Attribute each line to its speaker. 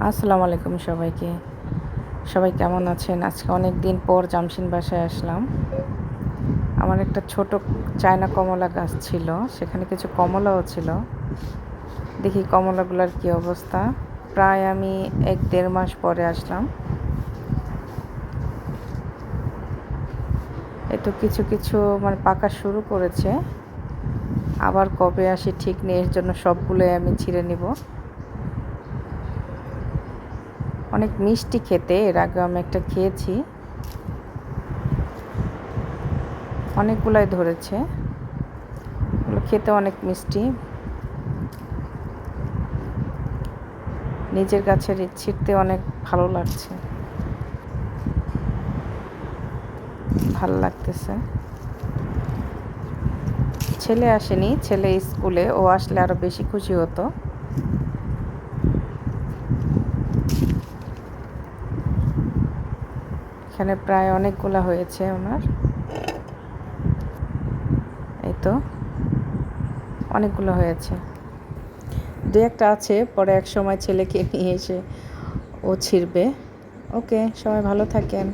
Speaker 1: আসসালামু আলাইকুম সবাইকে। সবাই কেমন আছেন? আজকে অনেক দিন পর জামশিন বাসায় আসলাম। আমার একটা ছোট চায়না কমলা গাছ ছিল, সেখানে কিছু কমলাও ছিল। দেখি কমলাগুলোর কী অবস্থা। প্রায় আমি ১-১.৫ মাস পরে আসলাম। এই তো কিছু কিছু পাকা শুরু করেছে। আবার কবে আসি ঠিক নেই, এর জন্য সবগুলোই আমি ছিঁড়ে নিব। অনেক মিষ্টি খেতে, এর আগে আমি একটা খেয়েছি। অনেকগুলাই ধরেছে, এগুলো খেতে অনেক মিষ্টি। নিজের গাছের ছিঁড়তে অনেক ভালো লাগছে, ভালো লাগতেছে। ছেলে আসেনি, ছেলে স্কুলে, ও আসলে আরও বেশি খুশি হতো। এখানে প্রায় অনেকগুলা হয়েছে ওনার, এই তো অনেকগুলো হয়েছে। দু একটা আছে, পরে এক সময় ছেলেকে নিয়ে এসে ও ছিঁড়বে। ওকে, সবাই ভালো থাকেন।